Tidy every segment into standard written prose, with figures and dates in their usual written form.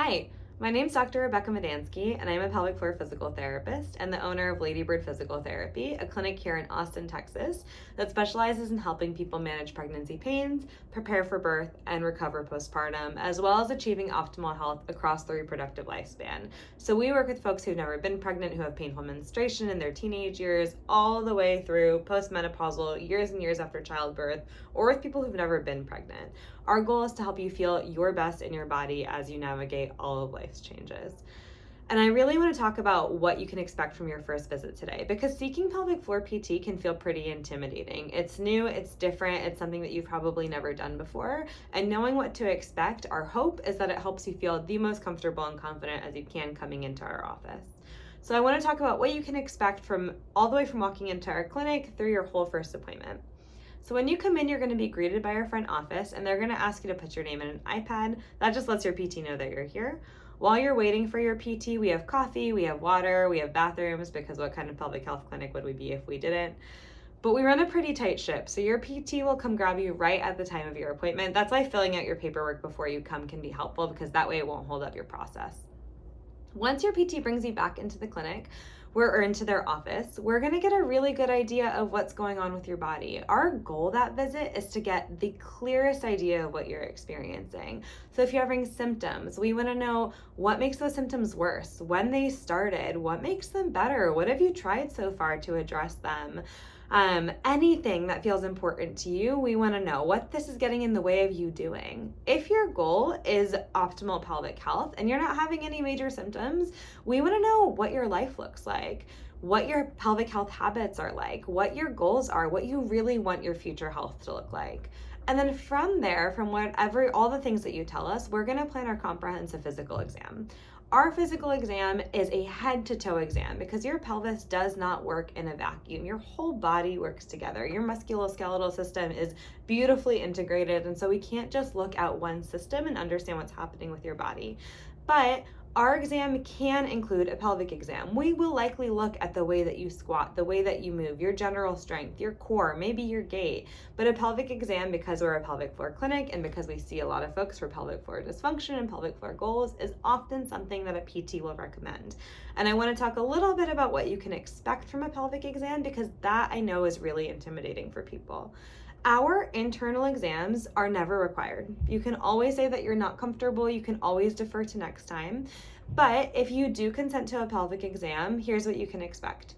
Hi, my name's Dr. Rebecca Medansky, and I'm a pelvic floor physical therapist and the owner of Ladybird Physical Therapy, a clinic here in Austin, Texas, that specializes in helping people manage pregnancy pains, prepare for birth, and recover postpartum, as well as achieving optimal health across the reproductive lifespan. So we work with folks who've never been pregnant, who have painful menstruation in their teenage years, all the way through postmenopausal years and years after childbirth, or with people who've never been pregnant. Our goal is to help you feel your best in your body as you navigate all of life's changes. And I really want to talk about what you can expect from your first visit today, because seeking pelvic floor PT can feel pretty intimidating. It's new, it's different, it's something that you've probably never done before. And knowing what to expect, our hope is that it helps you feel the most comfortable and confident as you can coming into our office. So I want to talk about what you can expect from all the way from walking into our clinic through your whole first appointment. So when you come in, you're going to be greeted by our front office, and they're going to ask you to put your name in an iPad. That just lets your PT know that you're here. While you're waiting for your PT, we have coffee, we have water, we have bathrooms, because what kind of pelvic health clinic would we be if we didn't? But we run a pretty tight ship, so your PT will come grab you right at the time of your appointment. That's why filling out your paperwork before you come can be helpful, because that way it won't hold up your process. Once your PT brings you back into the clinic, or into their office, we're going to get a really good idea of what's going on with your body. Our goal that visit is to get the clearest idea of what you're experiencing. So if you're having symptoms, we want to know what makes those symptoms worse, when they started, what makes them better, what have you tried so far to address them. Anything that feels important to you, we want to know what this is getting in the way of you doing. If your goal is optimal pelvic health and you're not having any major symptoms, we want to know what your life looks like, what your pelvic health habits are like, what your goals are, what you really want your future health to look like. And then from there, from all the things that you tell us, we're going to plan our comprehensive physical exam. Our physical exam is a head to toe exam, because your pelvis does not work in a vacuum. Your whole body works together. Your musculoskeletal system is beautifully integrated, and so we can't just look at one system and understand what's happening with your body. But our exam can include a pelvic exam. We will likely look at the way that you squat, the way that you move, your general strength, your core, maybe your gait. But a pelvic exam, because we're a pelvic floor clinic and because we see a lot of folks for pelvic floor dysfunction and pelvic floor goals, is often something that a PT will recommend. And I want to talk a little bit about what you can expect from a pelvic exam, because that I know is really intimidating for people. Our internal exams are never required. You can always say that you're not comfortable. You can always defer to next time. But if you do consent to a pelvic exam, here's what you can expect.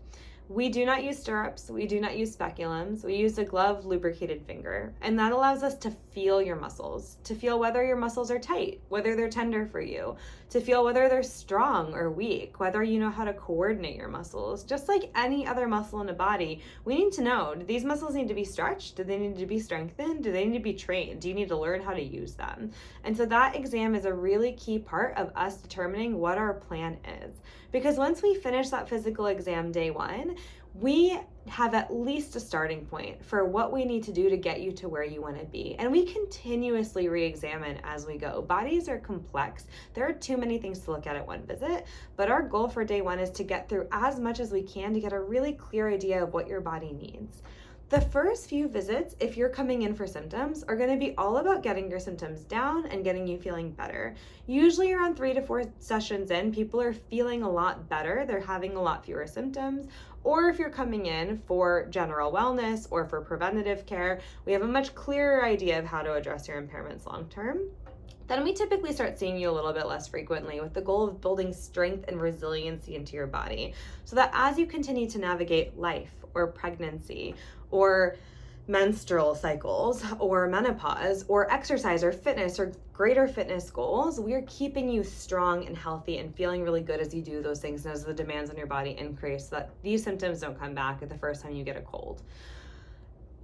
We do not use stirrups. We do not use speculums. We use a gloved, lubricated finger. And that allows us to feel your muscles, to feel whether your muscles are tight, whether they're tender for you, to feel whether they're strong or weak, whether you know how to coordinate your muscles. Just like any other muscle in a body, we need to know, do these muscles need to be stretched? Do they need to be strengthened? Do they need to be trained? Do you need to learn how to use them? And so that exam is a really key part of us determining what our plan is. Because once we finish that physical exam day one, we have at least a starting point for what we need to do to get you to where you want to be. And we continuously re-examine as we go. Bodies are complex. There are too many things to look at one visit, but our goal for day one is to get through as much as we can to get a really clear idea of what your body needs. The first few visits, if you're coming in for symptoms, are going to be all about getting your symptoms down and getting you feeling better. Usually around 3 to 4 sessions in, people are feeling a lot better. They're having a lot fewer symptoms. Or if you're coming in for general wellness or for preventative care, we have a much clearer idea of how to address your impairments long term. Then we typically start seeing you a little bit less frequently, with the goal of building strength and resiliency into your body, so that as you continue to navigate life or pregnancy or menstrual cycles or menopause or exercise or fitness or greater fitness goals, we're keeping you strong and healthy and feeling really good as you do those things and as the demands on your body increase, so that these symptoms don't come back at the first time you get a cold.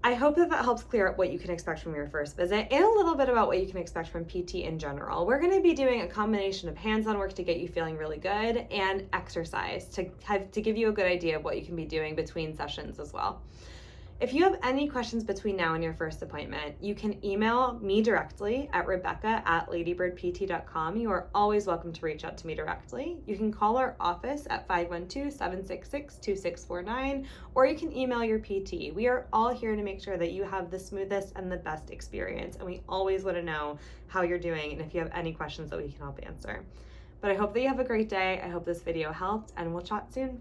I hope that helps clear up what you can expect from your first visit and a little bit about what you can expect from PT in general. We're going to be doing a combination of hands-on work to get you feeling really good and exercise to give you a good idea of what you can be doing between sessions as well. If you have any questions between now and your first appointment, you can email me directly at rebecca@ladybirdpt.com. You are always welcome to reach out to me directly. You can call our office at 512-766-2649, or you can email your PT. We are all here to make sure that you have the smoothest and the best experience, and we always want to know how you're doing and if you have any questions that we can help answer. But I hope that you have a great day. I hope this video helped, and we'll chat soon.